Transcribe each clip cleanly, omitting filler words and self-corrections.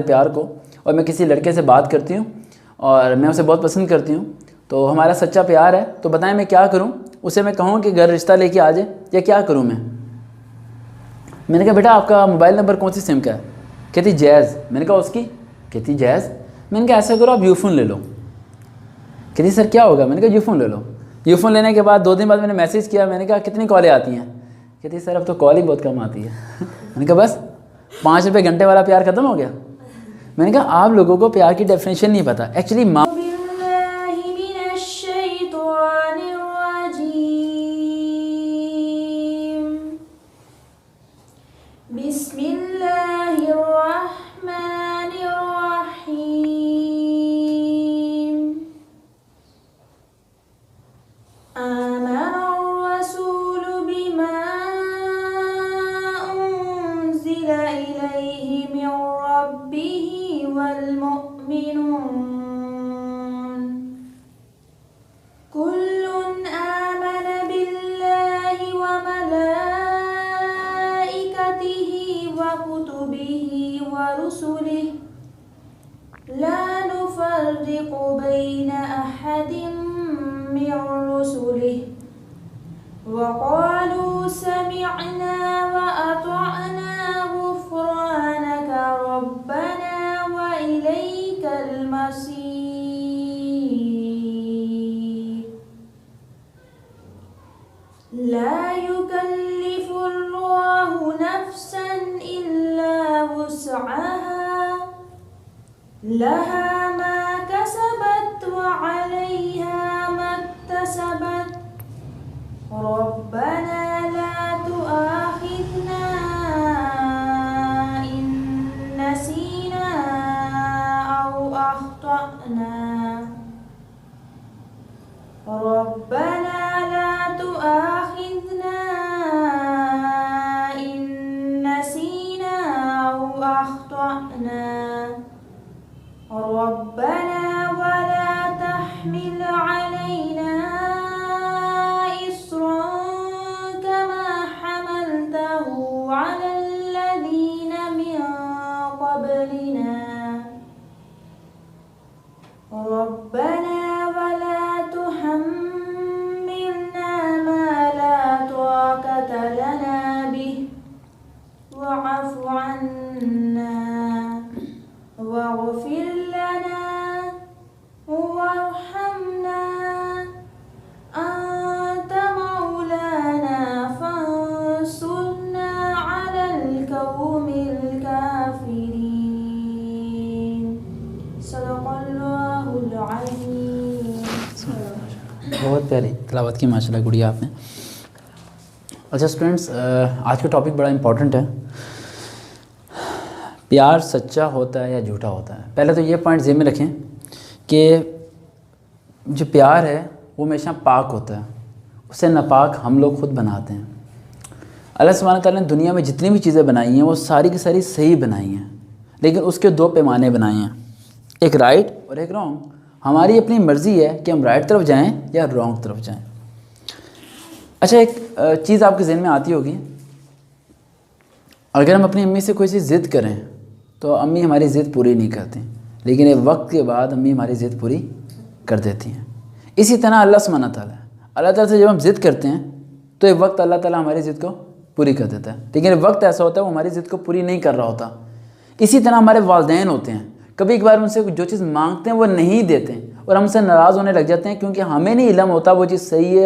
प्यार को, और मैं किसी लड़के से बात करती हूँ और मैं उसे बहुत पसंद करती हूँ, तो हमारा सच्चा प्यार है, तो बताएं मैं क्या करूँ? उसे मैं कहूँ कि घर रिश्ता लेके आ जाए या क्या करूँ मैंने कहा बेटा आपका मोबाइल नंबर कौन सी सिम का है? कहती जैज़। मैंने कहा उसकी? कहती जैज़। मैंने कहा ऐसा करो आप यूफ़ोन ले लो। कहती सर क्या होगा? मैंने कहा यूफ़ोन ले लो। यूफ़ोन लेने के बाद 2 दिन बाद मैंने मैसेज किया, मैंने कहा कितनी कॉलें आती हैं? कहती सर अब तो कॉल ही बहुत कम आती है। मैंने कहा बस 5 रुपये घंटे वाला प्यार ख़त्म हो गया? मैंने कहा आप लोगों को प्यार की डेफिनेशन नहीं पता। एक्चुअली माँ ला नुफर्रिकु बैन अहदिम मिन रुसुलिहि वक़ालू समिअना व अतअना गुफ़्रानक रब्बना व इलैकल मसीर ला युकल्लिफुल्लाहु नफ्सन इल्ला वुस्अहा लहा मा कसबत व अलैहा मक्तसबत रब्बना ला तुआखिज़ना इन नसीना औ अख्तअना रब्बना ला तुआखिज़ना इन नसीना औ अख्तअना रब्बना वला तहमिल अलैना इस्रन कमा हमलतहु अलल्लज़ीना मिन क़ब्लिना रब्बना वला तुहम्मिलना मा ला ताक़त लना बिहि वअफ़ु अन्ना वाग़फ़िर लना वरहमना अंत मौलाना फंसुरना अलल क़ौमिल काफ़िरीन। सदक़ल्लाहुल अज़ीम। बहुत प्यारी तिलावत की माशाल्लाह गुड़िया आपने। अच्छा स्टूडेंट्स, आज का टॉपिक बड़ा इंपॉर्टेंट है। प्यार सच्चा होता है या झूठा होता है? पहले तो ये पॉइंट ज़हन में रखें कि जो प्यार है वो हमेशा पाक होता है, उसे नापाक हम लोग खुद बनाते हैं। अल्लाह सुब्हानहू व तआला ने दुनिया में जितनी भी चीज़ें बनाई हैं वो सारी की सारी सही बनाई हैं, लेकिन उसके 2 पैमाने बनाए हैं, एक राइट और एक रॉन्ग। हमारी अपनी मर्ज़ी है कि हम राइट तरफ जाएँ या रॉन्ग तरफ जाएँ। अच्छा, एक चीज़ आपके ज़हन में आती होगी, अगर हम अपनी अम्मी से कोई चीज़ ज़िद करें तो अम्मी हमारी ज़िद पूरी नहीं करती, लेकिन एक वक्त के बाद अम्मी हमारी ज़िद पूरी कर देती हैं। इसी तरह अल्लाह सुब्हानहू व तआला से जब हम ज़िद करते हैं तो एक वक्त अल्लाह ताला हमारी ज़िद को पूरी कर देता है, लेकिन एक वक्त ऐसा होता है वो हमारी ज़िद को पूरी नहीं कर रहा होता। इसी तरह हमारे वालिदैन होते हैं, कभी एक बार उनसे जो चीज़ मांगते हैं वो नहीं देते हैं और हमसे नाराज़ होने लग जाते हैं, क्योंकि हमें नहीं इल्म होता वो चीज़ सही है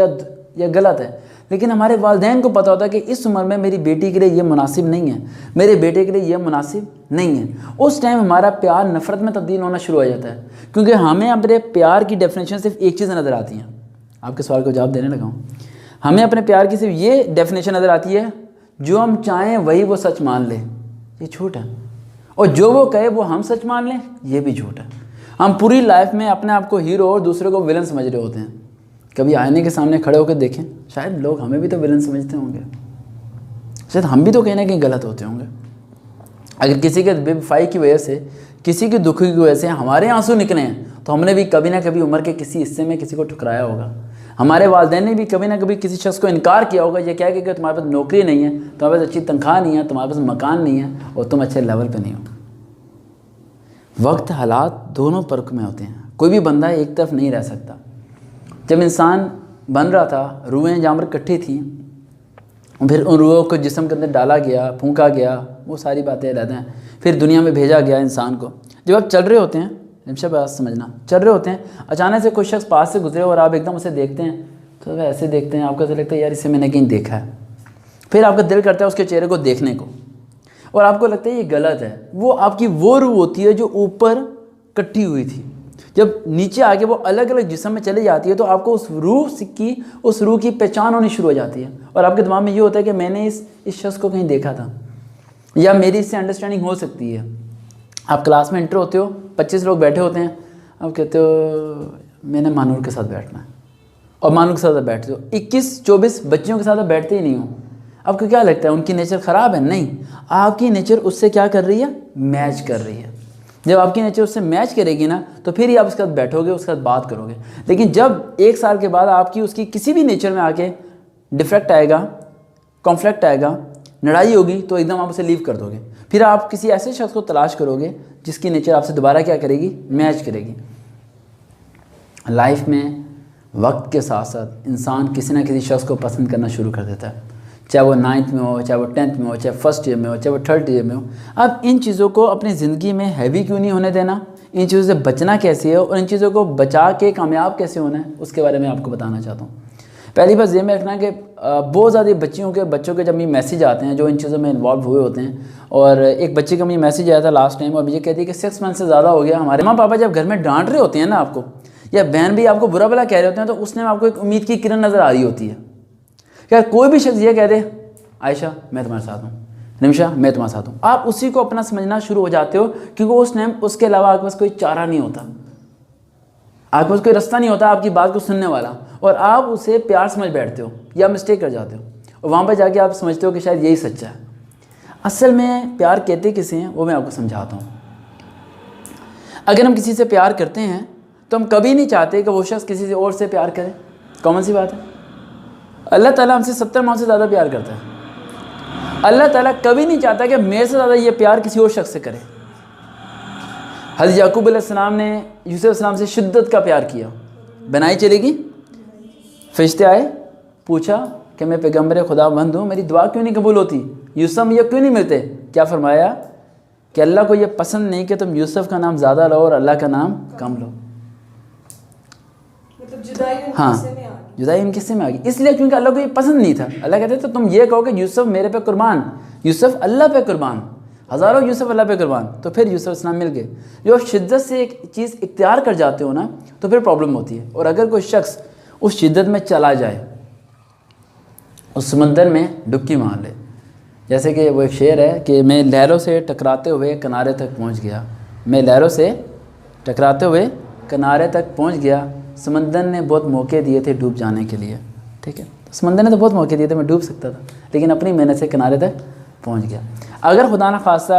या गलत है, लेकिन हमारे वालिदैन को पता होता है कि इस उम्र में मेरी बेटी के लिए ये मुनासिब नहीं है, मेरे बेटे के लिए ये मुनासिब नहीं है। उस टाइम हमारा प्यार नफ़रत में तब्दील होना शुरू हो जाता है, क्योंकि हमें अपने प्यार की डेफिनेशन सिर्फ एक चीज़ नज़र आती है। आपके सवाल को जवाब देने लगा हूँ। हमें अपने प्यार की सिर्फ ये डेफिनेशन नज़र आती है, जो हम चाहें वही वो सच मान ले, ये झूठ है, और जो वो कहे वो हम सच मान लें, ये भी झूठ है। हम पूरी लाइफ में अपने आप को हीरो और दूसरे को विलन समझ रहे होते हैं। कभी आईने के सामने खड़े होकर देखें, शायद लोग हमें भी तो विलन समझते होंगे, शायद हम भी तो कहीं ना कहीं गलत होते होंगे। अगर किसी के बेवफाई की वजह से, किसी के दुख की वजह से हमारे आंसू निकले हैं, तो हमने भी कभी ना कभी उम्र के किसी हिस्से में किसी को ठुकराया होगा। हमारे वालिदैन ने भी कभी ना कभी किसी शख्स को इनकार किया होगा, ये कह के कि तुम्हारे पास नौकरी नहीं है, तुम्हारे पास अच्छी तनख्वाह नहीं है, तुम्हारे पास मकान नहीं है और तुम अच्छे लेवल पे नहीं हो। वक्त हालात दोनों परख में होते हैं, कोई भी बंदा एक तरफ नहीं रह सकता। जब इंसान बन रहा था, रूहें जानवर इकट्ठी थी, फिर उन रूहों को जिस्म के अंदर डाला गया, फूंका गया, वो सारी बातें रहते हैं। फिर दुनिया में भेजा गया इंसान को। जब आप चल रहे होते हैं, निमिषा बात समझना, चल रहे होते हैं, अचानक से कोई शख्स पास से गुजरे और आप एकदम उसे देखते हैं, तो वह ऐसे देखते हैं, आपको ऐसा लगता है यार इसे मैंने कहीं देखा है। फिर आपका दिल करता है उसके चेहरे को देखने को, और आपको लगता है ये गलत है। वो आपकी वो रूह होती है जो ऊपर कट्टी हुई थी, जब नीचे आके वो अलग अलग जिस्म में चली जाती है तो आपको उस रूह की पहचान होनी शुरू हो जाती है, और आपके दिमाग में ये होता है कि मैंने इस शख्स को कहीं देखा था, या मेरी इससे अंडरस्टैंडिंग हो सकती है। आप क्लास में एंटर होते हो, 25 लोग बैठे होते हैं, आप कहते हो मैंने मानूर के साथ बैठना है, और मानूर के साथ बैठते हो। 21-24 बच्चियों के साथ आप बैठते ही नहीं हो। आपको क्या लगता है उनकी नेचर ख़राब है? नहीं, आपकी नेचर उससे क्या कर रही है? मैच कर रही है। जब आपकी नेचर उससे मैच करेगी ना, तो फिर ही आप उसके साथ बैठोगे, उसके साथ बात करोगे। लेकिन जब 1 साल के बाद आपकी उसकी किसी भी नेचर में आके डिफेक्ट आएगा, कॉन्फ्लिक्ट आएगा, लड़ाई होगी, तो एकदम आप उसे लीव कर दोगे। फिर आप किसी ऐसे शख्स को तलाश करोगे जिसकी नेचर आपसे दोबारा क्या करेगी? मैच करेगी। लाइफ में वक्त के साथ साथ इंसान किसी ना किसी शख्स को पसंद करना शुरू कर देता है, चाहे वो 9th में हो, चाहे वो 10th में हो, चाहे फर्स्ट ईयर में हो, चाहे वो 3rd ईयर में हो। अब इन चीज़ों को अपनी ज़िंदगी में हैवी क्यों नहीं होने देना, इन चीज़ों से बचना कैसे है, और इन चीज़ों को बचा के कामयाब कैसे होना है, उसके बारे में आपको बताना चाहता हूँ। पहली बात ये में रखना कि बहुत ज़्यादा बच्चों के जब ये मैसेज आते हैं जो इन चीज़ों में इन्वॉल्व हुए होते हैं, और एक बच्चे का मुझे मैसेज आया था लास्ट टाइम, और मुझे कहती है कि 6 मंथ से ज़्यादा हो गया। हमारे माँ पापा जब घर में डांट रहे होते हैं ना आपको, या बहन भी आपको बुरा भला कह रहे होते हैं, तो उसने आपको एक उम्मीद की किरण नज़र आ रही होती है। क्या कोई भी शख्स ये कह दे आयशा मैं तुम्हारे साथ हूँ, निमिषा मैं तुम्हारे साथ हूँ, आप उसी को अपना समझना शुरू हो जाते हो, क्योंकि उस टाइम उसके अलावा आपके पास कोई चारा नहीं होता, आपके पास कोई रास्ता नहीं होता आपकी बात को सुनने वाला, और आप उसे प्यार समझ बैठते हो या मिस्टेक कर जाते हो, और वहाँ पर जाके आप समझते हो कि शायद यही सच्चा है। असल में प्यार कहते किसे हैं वो मैं आपको समझाता हूँ। अगर हम किसी से प्यार करते हैं तो हम कभी नहीं चाहते कि वो शख्स किसी से और से प्यार करे। कॉमन सी बात है। अल्लाह ताला हमसे 70 माह से ज़्यादा प्यार करता है। अल्लाह ताला कभी नहीं चाहता कि मेरे से ज़्यादा ये प्यार किसी और शख्स से करे। हज़रत याकूब अलैहिस्सलाम ने यूसुफ अलैहिस्सलाम से शिद्दत का प्यार किया, बनाई चलेगी। फरिश्ते आए, पूछा कि मैं पैगम्बर खुदा बंद हूँ, मेरी दुआ क्यों नहीं कबूल होती, यूसुफ मुझे क्यों नहीं मिलते? क्या फरमाया कि अल्लाह को ये पसंद नहीं कि तुम यूसुफ का नाम ज़्यादा लो और अल्लाह का नाम कम लो। मतलब जुदाई उनके हाँ, हिस्से में आ गई। जुदाई उनके हिस्से में आ गई, इसलिए क्योंकि अल्लाह को ये पसंद नहीं था। अल्लाह कहते तो तुम ये कहो कि यूसुफ मेरे पे कुर्बान, यूसुफ अल्लाह पे कुर्बान, हज़ारों यूसुफ अल्लाह पे कुर्बान, तो फिर यूसुफ अलैहिस्सलाम मिल गए। जो शिद्दत से एक चीज़ इख्तियार कर जाते हो ना, तो फिर प्रॉब्लम होती है। और अगर कोई शख्स उस शिद्दत में चला जाए, उस समंदर में डुबकी मार ले, जैसे कि वो एक शेर है कि मैं लहरों से टकराते हुए किनारे तक पहुंच गया, मैं लहरों से टकराते हुए किनारे तक पहुंच गया, समंदर ने बहुत मौके दिए थे डूब जाने के लिए। ठीक है, समंदर ने तो बहुत मौके दिए थे, मैं डूब सकता था, लेकिन अपनी मेहनत से किनारे तक पहुंच गया। अगर खुदा न खास्ता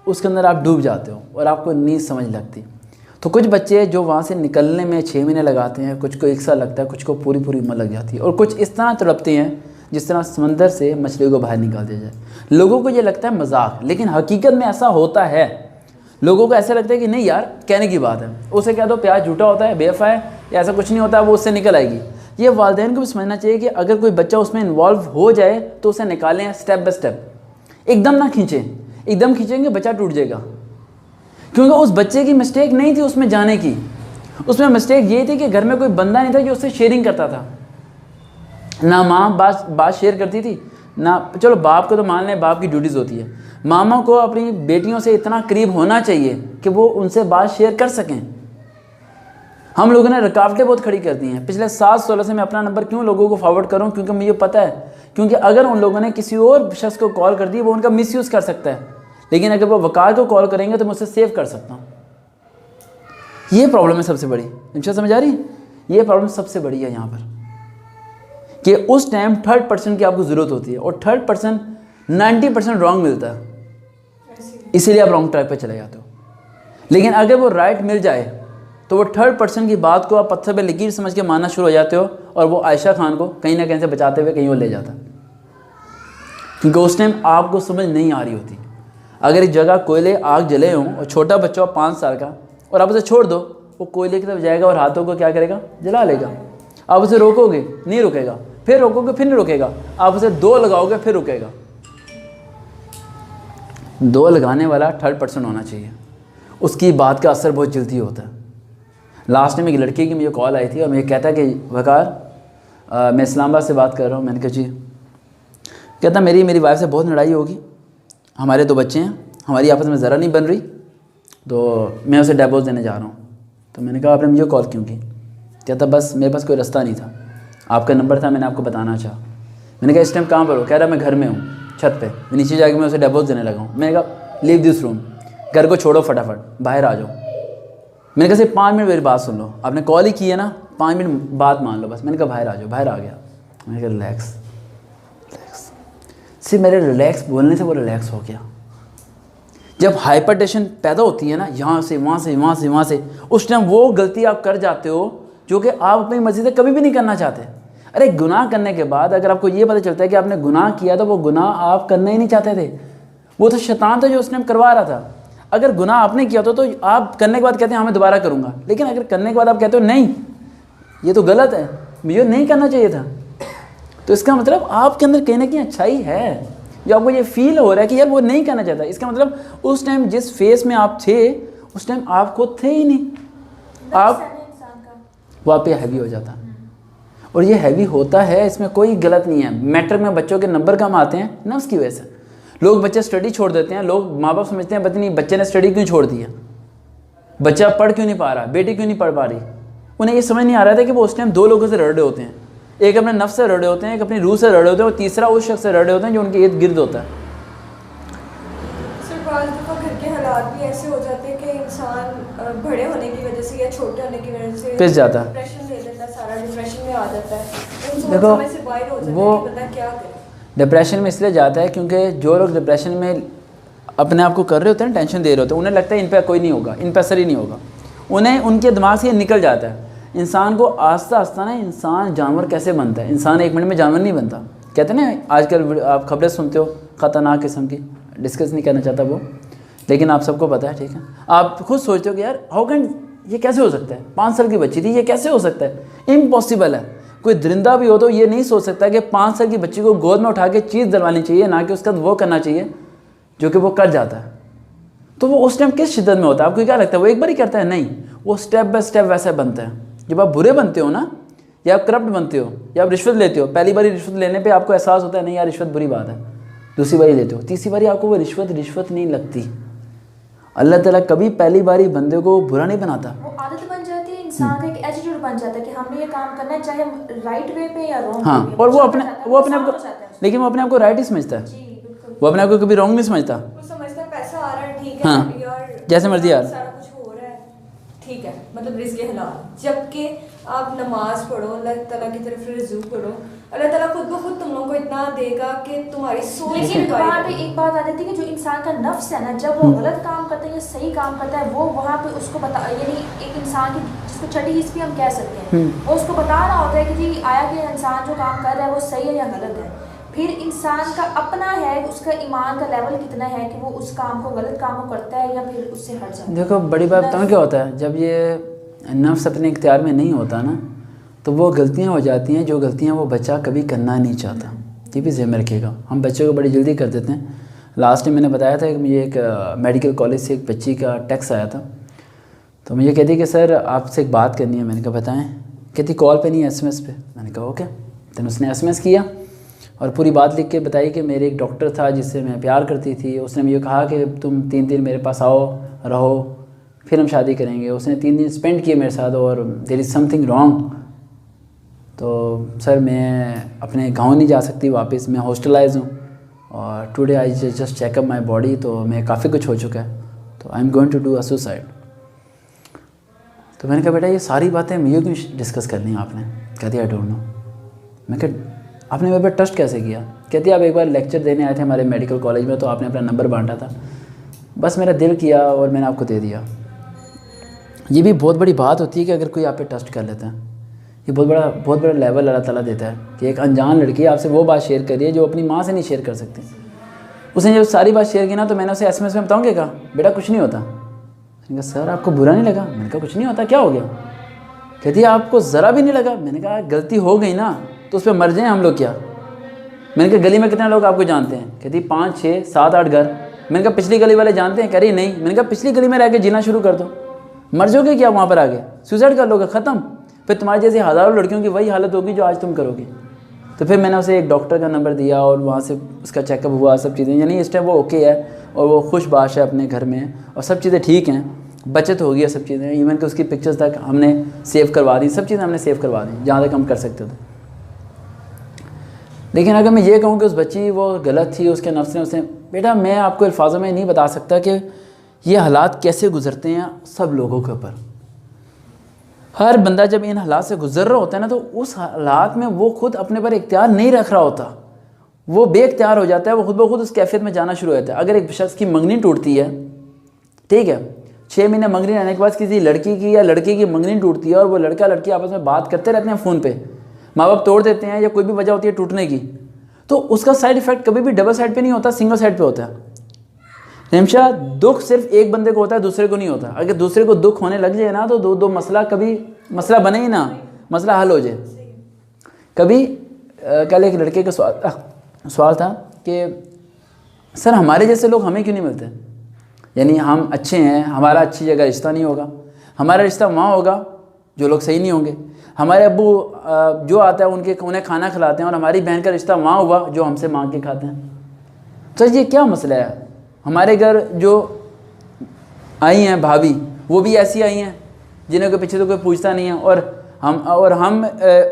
उसके अंदर आप डूब जाते हो और आपको नींद समझ लगती, तो कुछ बच्चे जो वहाँ से निकलने में 6 महीने लगाते हैं, कुछ को 1 साल लगता है, कुछ को पूरी उम्र लग जाती है, और कुछ इस तरह तड़पते हैं जिस तरह समंदर से मछली को बाहर निकाल दिया जाए। लोगों को ये लगता है मजाक, लेकिन हकीकत में ऐसा होता है। लोगों को ऐसा लगता है कि नहीं यार कहने की बात है, उसे कह दो प्यार झूठा होता है, बेवफा है, या ऐसा कुछ नहीं होता, वो उससे निकल आएगी। ये वालिदैन को भी समझना चाहिए कि अगर कोई बच्चा उसमें इन्वॉल्व हो जाए तो उसे निकालें स्टेप बाय स्टेप, एकदम ना खींचें। एकदम खींचेंगे बच्चा टूट जाएगा, क्योंकि उस बच्चे की मिस्टेक नहीं थी उसमें जाने की, उसमें मिस्टेक ये थी कि घर में कोई बंदा नहीं था जो उससे शेयरिंग करता था। ना माँ बात शेयर करती थी ना, चलो बाप को तो मान लें, बाप की ड्यूटीज़ होती है। मामा को अपनी बेटियों से इतना करीब होना चाहिए कि वो उनसे बात शेयर कर सकें। हम लोगों ने रुकावटें बहुत खड़ी कर दी हैं। पिछले 7-16 से मैं अपना नंबर क्यों लोगों को फॉरवर्ड करूं, क्योंकि मुझे पता है, क्योंकि अगर उन लोगों ने किसी और शख्स को कॉल कर दी वो उनका मिसयूज़ कर सकता है, लेकिन अगर वो वकार को कॉल करेंगे तो मैं उससे सेव कर सकता हूँ। ये प्रॉब्लम है सबसे बड़ी। इनशा समझ आ रही है? ये प्रॉब्लम सबसे बड़ी है यहाँ पर कि उस टाइम 3rd% की आपको ज़रूरत होती है, और 3rd% 90% रॉन्ग मिलता है, इसीलिए आप रॉन्ग ट्रैक पर चले जाते हो। लेकिन अगर वो राइट मिल जाए तो वो 3rd% की बात को आप पत्थर पे लकीर समझ के मानना शुरू हो जाते हो, और वो आयशा खान को कहीं ना कहीं से बचाते हुए कहीं और ले जाता है, क्योंकि उस टाइम आपको समझ नहीं आ रही होती। अगर एक जगह कोयले आग जले हों और छोटा बच्चा हो 5 साल का और आप उसे छोड़ दो, वो कोयले की तरफ जाएगा और हाथों को क्या करेगा, जला लेगा। आप उसे रोकोगे, नहीं रुकेगा, फिर रोकोगे, फिर नहीं रुकेगा। आप उसे 2 लगाओगे, फिर रुकेगा। 2 लगाने वाला 3rd होना चाहिए, उसकी बात का असर बहुत जल्दी होता है। लास्ट में एक लड़की की मुझे कॉल आई थी और मुझे कहता कि वकार मैं इस्लामाबाद से बात कर रहा हूँ। मैंने कहा जी। कहता मेरी वाइफ से बहुत लड़ाई होगी, हमारे 2 बच्चे हैं, हमारी आपस में ज़रा नहीं बन रही, तो मैं उसे डिवोर्स देने जा रहा हूँ। तो मैंने कहा आपने मुझे कॉल क्यों की? कहता बस मेरे पास कोई रास्ता नहीं था, आपका नंबर था, मैंने आपको बताना चाहा। मैंने कहा इस टाइम कहाँ पर हो? कह रहा मैं घर में हूँ, छत पे। नीचे जाके मैं उसे डिवोर्स देने लगा हूँ। मैंने कहा लीव दिस रूम, घर को छोड़ो, फटाफट बाहर आ जाओ। मैंने कहा सिर्फ 5 मिनट मेरी बात सुन लो, आपने कॉल ही की है ना, 5 मिनट बात मान लो बस। मैंने कहा बाहर आ जाओ। बाहर आ गया। मैंने कहा रिलैक्स। सिर्फ मेरे रिलैक्स बोलने से वो रिलैक्स हो गया। जब हाइपरटेंशन पैदा होती है ना, यहाँ से वहाँ से, वहाँ से वहाँ से, उस टाइम वो गलती आप कर जाते हो जो कि आप अपनी मर्जी से कभी भी नहीं करना चाहते। अरे गुनाह करने के बाद अगर आपको ये पता चलता है कि आपने गुनाह किया, तो वो गुनाह आप करना ही नहीं चाहते थे, वो तो शैतान था जो उस टाइम करवा रहा था। अगर गुनाह आपने किया तो आप करने के बाद कहते हैं हाँ मैं दोबारा करूँगा, लेकिन अगर करने के बाद आप कहते हो नहीं ये तो गलत है, मुझे नहीं करना चाहिए था, तो इसका मतलब आपके अंदर कहीं ना कहीं अच्छाई है जो आपको ये फील हो रहा है कि यार वो नहीं करना चाहता। इसका मतलब उस टाइम जिस फेस में आप थे उस टाइम आप खुद थे ही नहीं, आप वो आप पे हैवी हो जाता। और ये हैवी होता है, इसमें कोई गलत नहीं है। मैट्रिक में बच्चों के नंबर कम आते हैं ना, उसकी वजह से लोग बच्चे स्टडी छोड़ देते हैं। लोग माँ बाप समझते हैं पता नहीं बच्चे ने स्टडी क्यों छोड़ दी है, बच्चा पढ़ क्यों नहीं पा रहा, बेटी क्यों नहीं पढ़ पा रही। उन्हें ये समझ नहीं आ रहा था कि वो उस टाइम 2 लोगों से लड़ रहे होते हैं, एक अपने नफ्स से लड़ रहे होते हैं, एक अपनी रूह से लड़ रहे होते हैं, और तीसरा उस शख्स से लड़ रहे होते हैं जो उनके इर्द गिर्द होता है। सर बाज़ दफ़ा घर के हालात भी ऐसे हो जाते हैं कि इंसान बड़े होने की वजह से या छोटे होने की वजह से पिस जाता है, डिप्रेशन ले लेता है, सारा डिप्रेशन में आ जाता है। देखो से बाहर हो जाता वो है कि बंदा क्या करे। डिप्रेशन में इसलिए जाता है क्योंकि जो लोग डिप्रेशन में अपने आप को कर रहे होते हैं, टेंशन दे रहे होते हैं, उन्हें लगता है इन पर कोई नहीं होगा, इन पर असर ही नहीं होगा, उन्हें उनके दिमाग से ये निकल जाता है। इंसान को आस्ता आस्ता ना, इंसान जानवर कैसे बनता है, इंसान 1 मिनट में जानवर नहीं बनता। कहते हैं ना आजकल आप खबरें सुनते हो ख़तरनाक किस्म की, डिस्कस नहीं करना चाहता वो, लेकिन आप सबको पता है, ठीक है। आप खुद सोचते हो कि यार हाउ कैन, ये कैसे हो सकता है, 5 साल की बच्ची थी, ये कैसे हो सकता है, इम्पॉसिबल है। कोई दरिंदा भी हो तो ये नहीं सोच सकता कि 5 साल की बच्ची को गोद में उठा के चीज़ दिलवानी चाहिए, ना कि उसका वो करना चाहिए जो कि वो कर जाता है। तो वो उस टाइम किस शिद्दत में होता है, आपको क्या लगता है वो एक बार ही करता है? नहीं, वो स्टेप बाय स्टेप वैसा बनता है। जब आप बुरे बनते हो ना, या आप करप्ट बनते हो, या आप रिश्वत लेते हो, पहली बारी रिश्वत लेने पे आपको एहसास होता है नहीं यार रिश्वत बुरी बात है, दूसरी बारी लेते हो, तीसरी बारी आपको वो रिश्वत नहीं लगती। अल्लाह ताला कभी पहली बारी बंदे को बुरा नहीं बनाता, वो आदत बन जाती है, इंसान का एक एटीट्यूड बन जाता है कि हमने ये काम करना है चाहे राइट वे पे या रॉन्ग। हाँ, और वो अपने आप को, लेकिन वो अपने आप को राइट ही समझता है, वो अपने आप को कभी रॉन्ग नहीं समझता। वो समझता है पैसा आ रहा है, ठीक है, हाँ, यार जैसे मर्जी यार, सारा कुछ हो रहा है, ठीक है, मतलब रिज़्क़ के हलाल। जबकि आप नमाज पढ़ो, अल्लाह ताला की तरफ रुजू करो, अल्लाह ताला खुद ब खुद तुम लोगों को इतना देगा कि तुम्हारी सोच। लेकिन वहाँ पे एक बात आ जाती है कि जो इंसान का नफ्स है ना, जब वो गलत काम करता है या सही काम करता है, वो वहाँ पे उसको बता, यानी एक इंसान की जिसको छठी हिस्स भी हम कह सकते हैं, वो उसको बता रहा होता है कि जी आया कि इंसान जो काम कर रहा है वो सही है या गलत है। फिर इंसान का अपना है, उसका ईमान का लेवल कितना है कि वो उस काम को, गलत काम को करता है या फिर उससे हट जाता है। देखो बड़ी बात बताऊँ क्या होता है, जब ये नफ्स अपने इख्तियार में नहीं होता ना, तो वो गलतियाँ हो जाती हैं जो गलतियाँ वो बच्चा कभी करना नहीं चाहता। ये भी ज़हन में रखिएगा, हम बच्चों को बड़ी जल्दी कर देते हैं। लास्ट टाइम मैंने बताया था कि मुझे एक मेडिकल कॉलेज से एक बच्ची का टेक्स्ट आया था, तो मुझे कहती कि सर आपसे एक बात करनी है। मैंने कहा बताएं। कहती कॉल पे नहीं, SMS पे। मैंने कहा ओके। तो उसने SMS किया और पूरी बात लिख के बताई कि मेरे एक डॉक्टर था जिससे मैं प्यार करती थी, उसने मुझे कहा कि तुम 3 दिन मेरे पास आओ, रहो, फिर हम शादी करेंगे। उसने 3 दिन स्पेंड किए मेरे साथ और देयर इज़ समथिंग रॉन्ग। तो सर मैं अपने गांव नहीं जा सकती वापस, मैं हॉस्टलाइज हूँ और today I just checkup my body, तो मैं काफ़ी कुछ हो चुका है, तो I am going to do a suicide. तो मैंने कहा बेटा ये सारी बातें मुझे क्यों डिस्कस करनी है आपने? कहती आई डोंट नो। मैं कहा आपने मेरे पर ट्रस्ट कैसे किया? कहती आप एक बार लेक्चर देने आए थे हमारे मेडिकल कॉलेज में, तो आपने अपना नंबर बांटा था, बस मेरा दिल किया और मैंने आपको दे दिया। ये भी बहुत बड़ी बात होती है कि अगर कोई आप पे ट्रस्ट कर लेता है, ये बहुत बड़ा लेवल अल्लाह ताला देता है कि एक अनजान लड़की आपसे वो बात शेयर कर रही है जो अपनी माँ से नहीं शेयर कर सकती। उसने जब सारी बात शेयर की ना, तो मैंने उसे SMS में बताऊँगे कहा, बेटा कुछ नहीं होता। मैंने कहा सर आपको बुरा नहीं लगा? मैंने कहा कुछ नहीं होता, क्या हो गया? कहती है आपको ज़रा भी नहीं लगा? मैंने कहा गलती हो गई ना, तो उस पर मर जाएं हम लोग क्या? मैंने कहा गली में कितने लोग आपको जानते हैं? कहती 5, 6, 7, 8 घर। मैंने कहा पिछली गली वाले जानते हैं? कह रही नहीं। मैंने कहा पिछली गली में रह के जीना शुरू कर दो, मर जाओगे क्या वहाँ पर आगे? सुसाइड कर लोगे, ख़त्म। फिर तुम्हारी जैसी हज़ारों लड़कियों की वही हालत होगी जो आज तुम करोगे। तो फिर मैंने उसे एक डॉक्टर का नंबर दिया और वहाँ से उसका चेकअप हुआ, सब चीज़ें, यानी इस टाइम वो ओके है और वो खुशबाश है अपने घर में और सब चीज़ें ठीक हैं, बचत हो गई है सब चीज़ें। इवन कि उसकी पिक्चर्स तक हमने सेव करवा दी, सब चीज़ें हमने सेव करवा दी जहाँ तक हम कर सकते थे। लेकिन अगर मैं ये कहूँ कि उस बच्ची वो गलत थी, उसके नफ्स ने उसे, बेटा मैं आपको अल्फाजों में नहीं बता सकता कि ये हालात कैसे गुजरते हैं सब लोगों के ऊपर। हर बंदा जब इन हालात से गुजर रहा होता है ना, तो उस हालात में वो खुद अपने पर इख्तियार नहीं रख रहा होता, वो बेख्तियार हो जाता है, वो खुद ब खुद उस कैफियत में जाना शुरू हो जाता है। अगर एक शख्स की मंगनी टूटती है, ठीक है, 6 महीने मंगनी रहने के बाद किसी लड़की की या लड़के की मंगनी टूटती है और वो लड़का लड़की आपस में बात करते रहते हैं फ़ोन पे, माँ बाप तोड़ देते हैं या कोई भी वजह होती है टूटने की, तो उसका साइड इफ़ेक्ट कभी भी डबल साइड पे नहीं होता, सिंगल साइड पे होता है। हमेशा दुख सिर्फ एक बंदे को होता है, दूसरे को नहीं होता। अगर दूसरे को दुख होने लग जाए ना, तो दो मसला कभी मसला बने ही ना, मसला हल हो जाए। कभी कल एक लड़के का सवाल था कि सर हमारे जैसे लोग हमें क्यों नहीं मिलते, यानी हम अच्छे हैं, हमारा अच्छी जगह रिश्ता नहीं होगा, हमारा रिश्ता वहाँ होगा जो लोग सही नहीं होंगे, हमारे अब्बू जो आता है उन्हें खाना खिलाते हैं और हमारी बहन का रिश्ता वहाँ हुआ जो हमसे मांग के खाते हैं। तो ये क्या मसला है? हमारे घर जो आई हैं भाभी, वो भी ऐसी आई हैं जिन्हें के पीछे तो कोई पूछता नहीं है और हम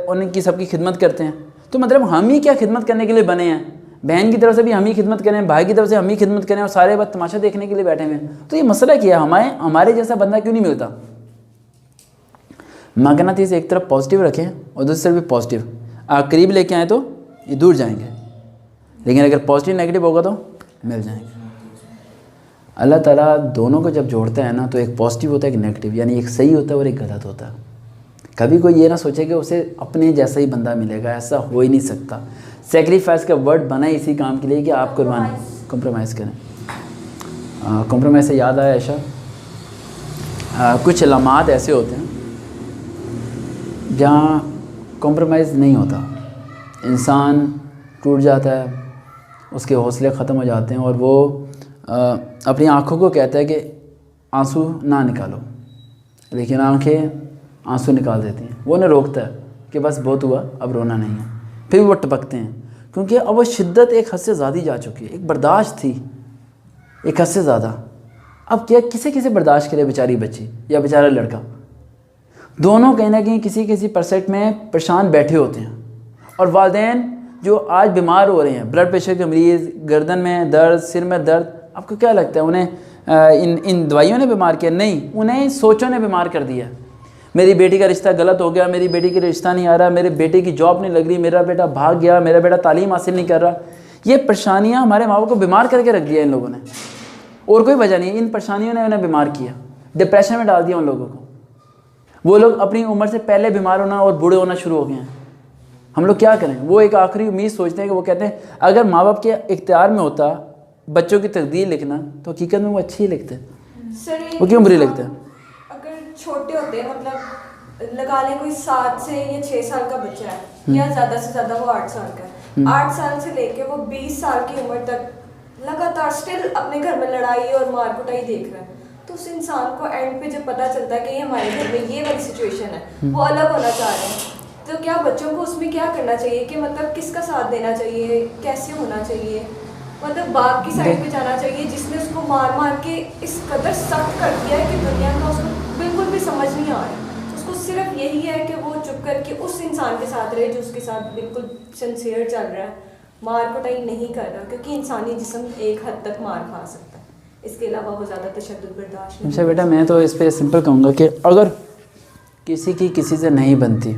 उनकी सबकी खिदमत करते हैं। तो मतलब हम ही क्या खिदमत करने के लिए बने हैं? बहन की तरफ से भी हम ही खिदमत करें, भाई की तरफ से हम ही खिदमत करें और सारे बात तमाशा देखने के लिए बैठे हुए हैं। तो ये मसला क्या है? हमारे जैसा बंदा क्यों नहीं मिलता? मगनातीस एक तरफ पॉजिटिव रखें और दूसरी तरफ भी पॉजिटिव, आप करीब लेके आए तो ये दूर जाएंगे, लेकिन अगर पॉजिटिव नेगेटिव होगा तो मिल जाएंगे। अल्लाह ताला दोनों को जब जोड़ता है ना, तो एक पॉजिटिव होता है एक नेगेटिव, यानी एक सही होता है और एक गलत होता है। कभी कोई ये ना सोचे कि उसे अपने जैसा ही बंदा मिलेगा, ऐसा हो ही नहीं सकता। सेक्रीफाइस का वर्ड बना ही इसी काम के लिए कि आप कुर्बानी कॉम्प्रोमाइज़ करें। कॉम्प्रोमाइज़ से याद आया ऐशा, कुछ अलामात ऐसे होते हैं जहाँ कॉम्प्रोमाइज़ नहीं होता, इंसान टूट जाता है, उसके हौसले ख़त्म हो जाते हैं और वो अपनी आँखों को कहता है कि आंसू ना निकालो, लेकिन आंखें आंसू निकाल देती हैं। वो उन्हें रोकता है कि बस बहुत हुआ, अब रोना नहीं है, फिर वो टपकते हैं, क्योंकि अब वो शिद्दत एक हद से ज़्यादा जा चुकी है। एक बर्दाश्त थी एक हद से ज़्यादा, अब क्या किसे बर्दाश्त करे? बेचारी बच्ची या बेचारा लड़का, दोनों कहीं ना कहीं किसी परसेंट में परेशान बैठे होते हैं। और वालिदैन जो आज बीमार हो रहे हैं, ब्लड प्रेशर के मरीज़, गर्दन में दर्द, सिर में दर्द, आपको क्या लगता है उन्हें इन दवाइयों ने बीमार किया? नहीं, उन्हें सोचों ने बीमार कर दिया। मेरी बेटी का रिश्ता गलत हो गया, मेरी बेटी का रिश्ता नहीं आ रहा, मेरे बेटे की जॉब नहीं लग रही, मेरा बेटा भाग गया, मेरा बेटा तालीम हासिल नहीं कर रहा। ये परेशानियाँ हमारे माँ बाप को बीमार करके रख दिया इन लोगों ने, और कोई वजह नहीं। इन परेशानियों ने उन्हें बीमार किया, डिप्रेशन में डाल दिया उन लोगों को। वो लोग अपनी उम्र से पहले बीमार होना और बूढ़े होना शुरू हो गए हैं। हम लोग क्या करें? वो एक आखिरी उम्मीद सोचते हैं कि वो कहते हैं अगर माँ बाप के इख्तियार में होता बच्चों की तकदीर लिखना, तो हकीकत में वो अच्छी ही लिखते हैं, वो क्यों बुरी लिखते हैं? अगर छोटे होते हैं, मतलब लगा लें कोई 7 से या 6 साल का बच्चा है, या ज़्यादा से ज़्यादा वो 8 साल का है, 8 साल से लेके वो 20 साल की उम्र तक लगातार स्टिल अपने घर में लड़ाई और मार कुटाई देख रहा है, तो उस इंसान को एंड पे जब पता चलता है कि हमारे घर में ये वाली सिचुएशन है, वो अलग होना चाह रहे हैं, तो क्या बच्चों को उसमें क्या करना चाहिए कि मतलब किसका साथ देना चाहिए, कैसे होना चाहिए? मतलब बाप की साइड पे जाना चाहिए जिसने उसको मार मार के इस कदर सख्त कर दिया है कि दुनिया का उसको बिल्कुल भी समझ नहीं आ रहा। उसको सिर्फ यही है कि वो चुप करके उस इंसान के साथ रहे जो उसके साथ बिल्कुल सिंसियर चल रहा है, मार कुटाई नहीं कर रहा, क्योंकि इंसानी जिस्म एक हद तक मार खा सकता है, इसके अलावा वो ज़्यादा तशद्दुद बर्दाश्त नहीं। अच्छा बेटा, मैं तो इस पर सिंपल कहूँगा कि अगर किसी की किसी से नहीं बनती